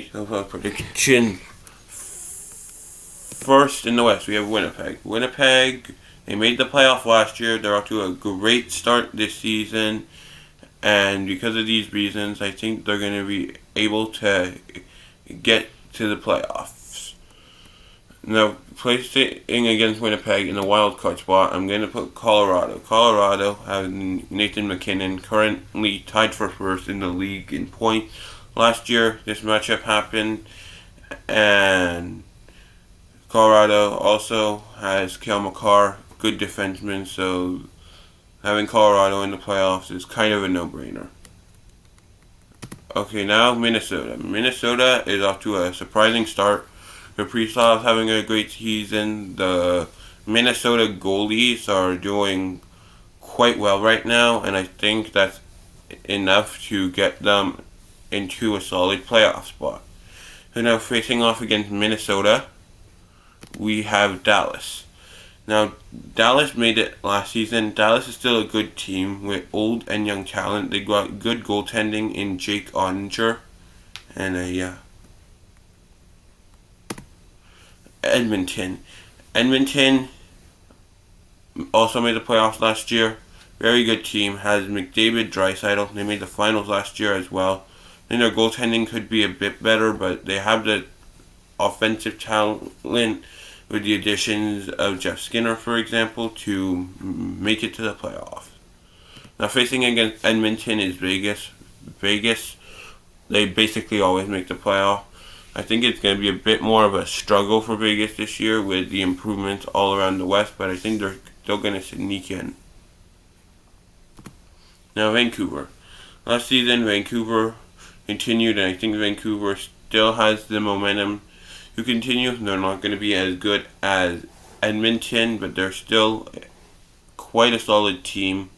make a prediction. First in the West, we have Winnipeg. Winnipeg, they made the playoff last year. They're off to a great start this season. And because of these reasons, I think they're going to be able to get to the playoffs. Now, placing against Winnipeg in the wild card spot, I'm going to put Colorado. Colorado has Nathan MacKinnon, currently tied for first in the league in points. Last year, this matchup happened, and Colorado also has Cale Makar, good defenseman, so having Colorado in the playoffs is kind of a no-brainer. Okay, now Minnesota. Minnesota is off to a surprising start. Kaprizov's having a great season. The Minnesota goalies are doing quite well right now, and I think that's enough to get them into a solid playoff spot. So now facing off against Minnesota, we have Dallas. Now, Dallas made it last season. Dallas is still a good team with old and young talent. They got good goaltending in Jake Ottinger. And Edmonton. Edmonton also made the playoffs last year. Very good team. Has McDavid, Draisaitl. They made the finals last year as well. I think their goaltending could be a bit better, but they have the offensive talent with the additions of Jeff Skinner, for example, to make it to the playoffs. Now, facing against Edmonton is Vegas. Vegas, they basically always make the playoff. I think it's going to be a bit more of a struggle for Vegas this year with the improvements all around the West, but I think they're still going to sneak in. Now, Vancouver. Last season, Vancouver continued, and I think Vancouver still has the momentum to continue. They're not going to be as good as Edmonton, but they're still quite a solid team.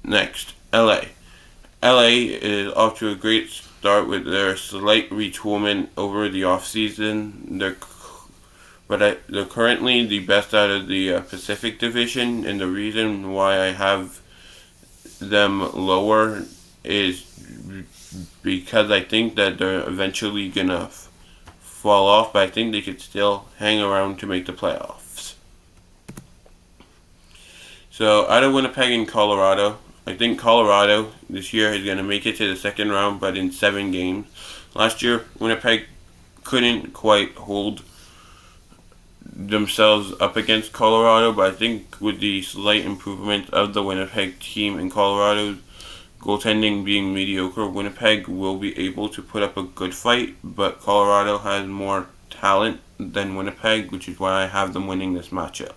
Next, LA. LA is off to a great start with their slight retoolment over the offseason. They're currently the best out of the Pacific Division, and the reason why I have them lower is because I think that they're eventually going to fall off, but I think they could still hang around to make the playoffs. So, out of Winnipeg and Colorado, I think Colorado this year is going to make it to the second round, but in 7 games. Last year, Winnipeg couldn't quite hold themselves up against Colorado, but I think with the slight improvement of the Winnipeg team and Colorado's goaltending being mediocre, Winnipeg will be able to put up a good fight, but Colorado has more talent than Winnipeg, which is why I have them winning this matchup.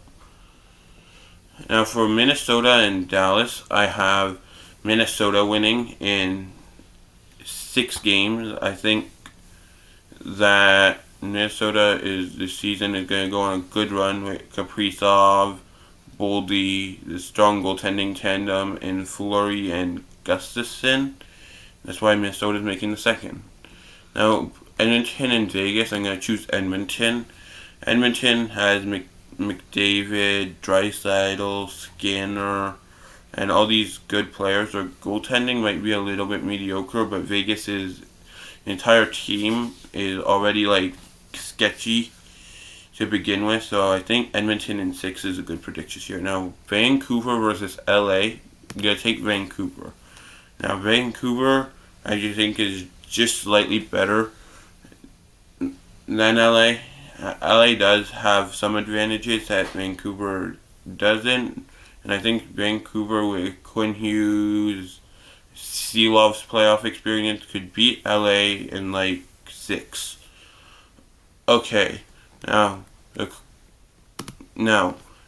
Now for Minnesota and Dallas, I have Minnesota winning in 6 games. I think that Minnesota this season is going to go on a good run with Kaprizov, Boldy, the strong goaltending tandem, and Fleury and Gustafsson. That's why Minnesota is making the second. Now, Edmonton and Vegas, I'm going to choose Edmonton. Edmonton has McDavid, Draisaitl, Skinner, and all these good players. Their goaltending might be a little bit mediocre, but Vegas's entire team is already sketchy to begin with, so I think Edmonton in 6 is a good prediction here. Now, Vancouver versus LA, I'm going to take Vancouver. Now, Vancouver, I just think, is just slightly better than LA. LA does have some advantages that Vancouver doesn't, and I think Vancouver with Quinn Hughes, Seelov's playoff experience could beat LA in 6. Okay, now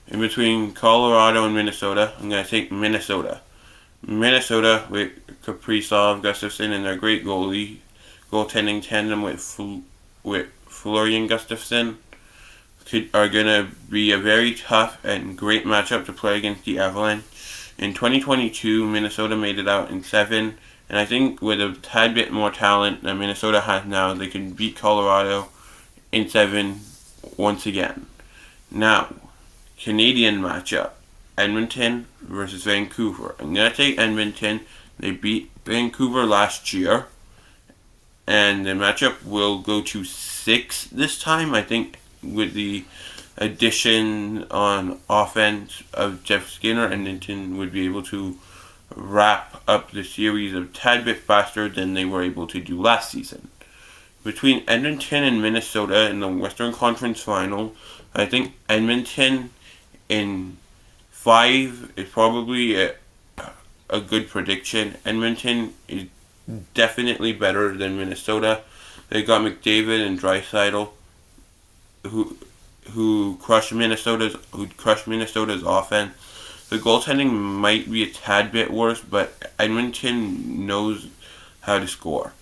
in between Colorado and Minnesota, I'm going to take Minnesota. Minnesota with Kaprizov, Gustafsson, and their great goaltending tandem with Fleury and Gustafsson are going to be a very tough and great matchup to play against the Avalanche. In 2022, Minnesota made it out in 7, and I think with a tad bit more talent that Minnesota has now, they can beat Colorado in 7 once again. Now, Canadian matchup. Edmonton versus Vancouver. I'm going to take Edmonton. They beat Vancouver last year. and the matchup will go to 6 this time. I think with the addition on offense of Jeff Skinner, Edmonton would be able to wrap up the series a tad bit faster than they were able to do last season. Between Edmonton and Minnesota in the Western Conference Final, I think Edmonton in 5 is probably a good prediction. Edmonton is definitely better than Minnesota. They got McDavid and Draisaitl, who crushed Minnesota's offense. The goaltending might be a tad bit worse, but Edmonton knows how to score.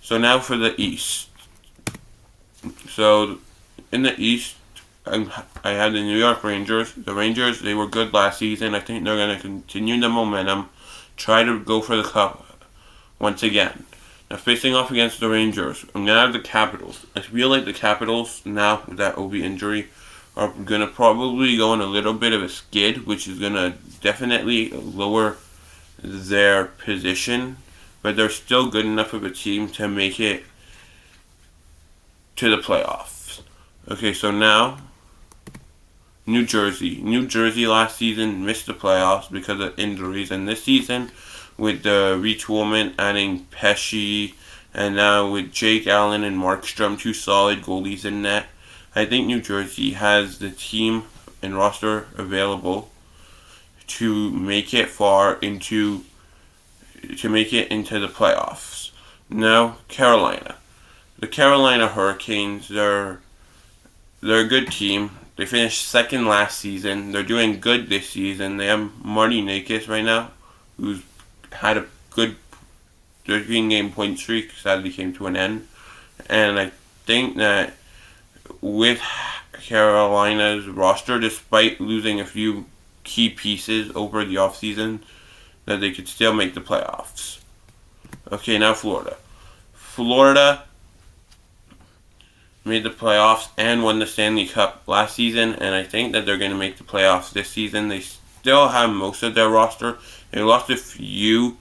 So now for the East. So in the East, I have the New York Rangers. The Rangers, they were good last season. I think they're going to continue the momentum, try to go for the cup once again. Now facing off against the Rangers, I'm going to have the Capitals. I feel like the Capitals, now with that OB injury, are going to probably go on a little bit of a skid, which is going to definitely lower their position, but they're still good enough of a team to make it to the playoffs. Okay, so now, New Jersey. New Jersey last season missed the playoffs because of injuries, and this season, with the retoolment, adding Pesci, and now with Jake Allen and Markstrom, 2 solid goalies in net, I think New Jersey has the team and roster available to make it into the playoffs. Now, Carolina. The Carolina Hurricanes, they're a good team. They finished second last season. They're doing good this season. They have Marty Nakis right now, who's had a good 13-game point streak. Sadly came to an end. And I think that with Carolina's roster, despite losing a few key pieces over the offseason, that they could still make the playoffs. Okay, now Florida. Florida made the playoffs and won the Stanley Cup last season, and I think that they're going to make the playoffs this season. They still have most of their roster. They lost a few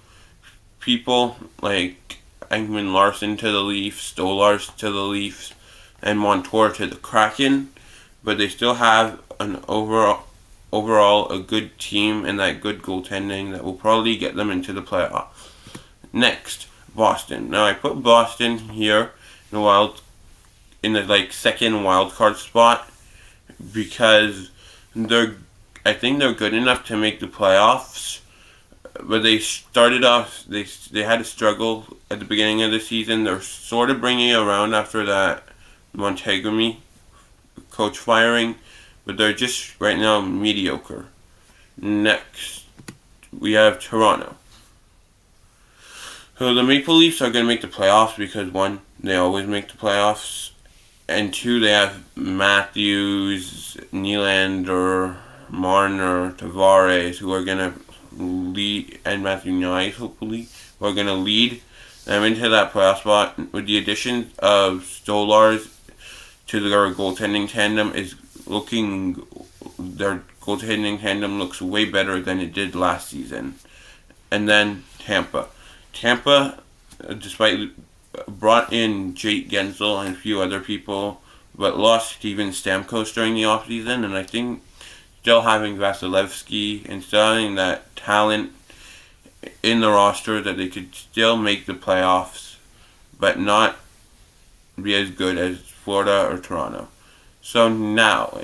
people, like Engman Larson to the Leafs, Stolars to the Leafs, and Montour to the Kraken, but they still have an overall a good team and that good goaltending that will probably get them into the playoffs. Next, Boston. Now I put Boston here in the second wild card spot because I think they're good enough to make the playoffs, but they started off they had a struggle at the beginning of the season. They're sort of bringing it around after that Montgomery coach firing, but they're just right now mediocre. Next, we have Toronto. So the Maple Leafs are going to make the playoffs because 1, they always make the playoffs, and 2, they have Matthews, Nylander, Marner, Tavares, who are going to lead, and Matthew Knies, hopefully, who are going to lead them into that playoff spot. With the addition of Stolars to their goaltending tandem their goaltending tandem looks way better than it did last season. And then Tampa. Tampa, despite brought in Jake Gensel and a few other people, but lost Steven Stamkos during the offseason, and I think still having Vasilevsky and still having that talent in the roster that they could still make the playoffs, but not be as good as Florida or Toronto. So now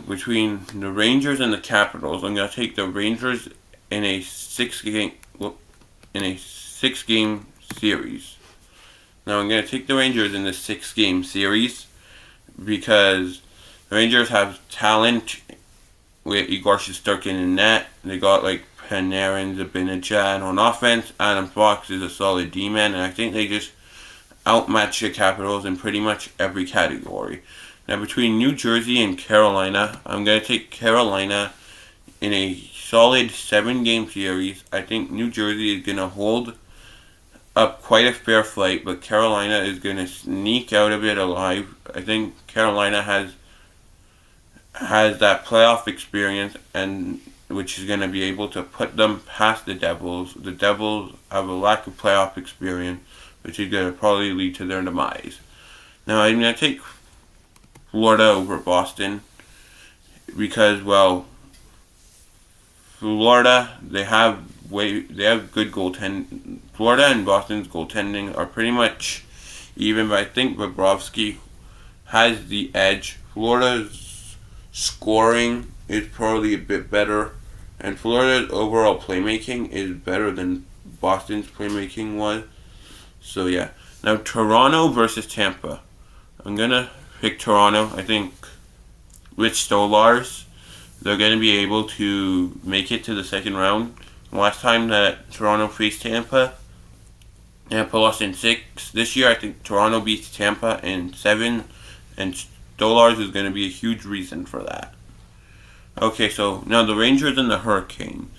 between the Rangers and the Capitals, I'm gonna take the Rangers in a 6-game series. Now I'm gonna take the Rangers in the 6-game series because the Rangers have talent with Igor Shesterkin in net. They got Panarin, Zibanejad on offense. Adam Fox is a solid D-man, and I think they just outmatch the Capitals in pretty much every category. Now between New Jersey and Carolina, I'm going to take Carolina in a solid 7-game series. I think New Jersey is going to hold up quite a fair fight, but Carolina is going to sneak out of it alive. I think Carolina has that playoff experience, and which is going to be able to put them past the Devils. The Devils have a lack of playoff experience, which is going to probably lead to their demise. Now, I'm going to take Florida over Boston because, well, Florida, they have good goaltending. Florida and Boston's goaltending are pretty much even, but I think Bobrovsky has the edge. Florida's scoring is probably a bit better, and Florida's overall playmaking is better than Boston's playmaking was. So yeah. Now Toronto versus Tampa. I'm gonna pick Toronto. I think with Stolarz, they're gonna be able to make it to the second round. Last time that Toronto faced Tampa lost in 6. This year, I think Toronto beats Tampa in 7, and Stolarz is going to be a huge reason for that. Okay, so now the Rangers and the Hurricanes.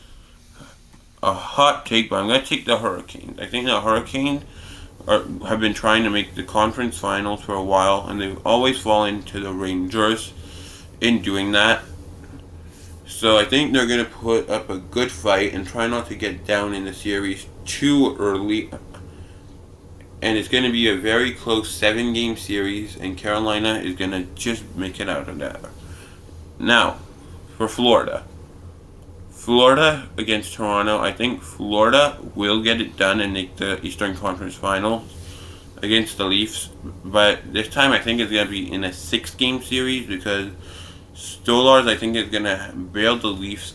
A hot take, but I'm going to take the Hurricanes. I think the Hurricanes have been trying to make the conference finals for a while, and they've always fallen to the Rangers in doing that. So I think they're going to put up a good fight and try not to get down in the series too early. And it's going to be a very close 7-game series, and Carolina is going to just make it out of there. Now, for Florida. Florida against Toronto. I think Florida will get it done and make the Eastern Conference Finals against the Leafs. But this time I think it's going to be in a 6-game series because Stolarz, I think, is going to bail the Leafs.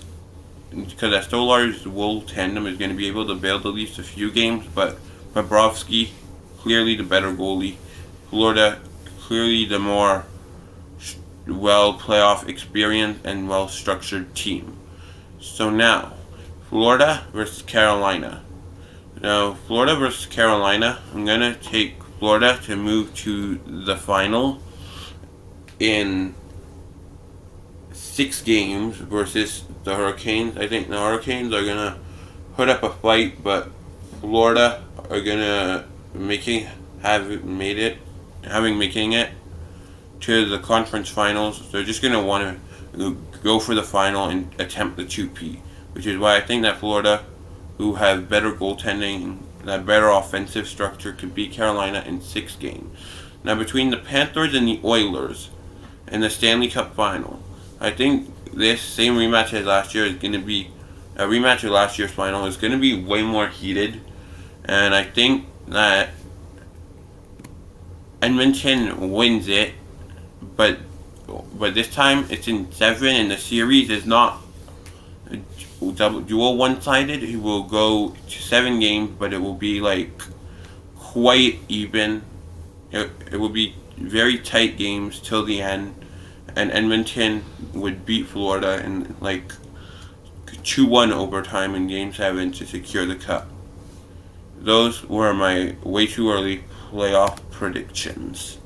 Because that Stolarz will tandem is going to be able to bail the Leafs a few games, but Bobrovsky, clearly the better goalie. Florida, clearly the more playoff experience and well-structured team. So now, Florida versus Carolina. Now, Florida versus Carolina, I'm going to take Florida to move to the final in 6 games versus the Hurricanes. I think the Hurricanes are going to put up a fight, but Florida are going to making it to the conference finals. They're just going to want to go for the final and attempt the 2P, which is why I think that Florida, who have better goaltending, that better offensive structure, could beat Carolina in 6 games. Now, between the Panthers and the Oilers in the Stanley Cup final, I think this same rematch as last year is going to be a rematch of last year's final. Is going to be way more heated, and I think that Edmonton wins it, but this time it's in 7, and the series is not dual one-sided. It will go to 7 games, but it will be like quite even. It will be very tight games till the end, and Edmonton would beat Florida in like 2-1 overtime in Game 7 to secure the cup. Those were my way too early playoff predictions.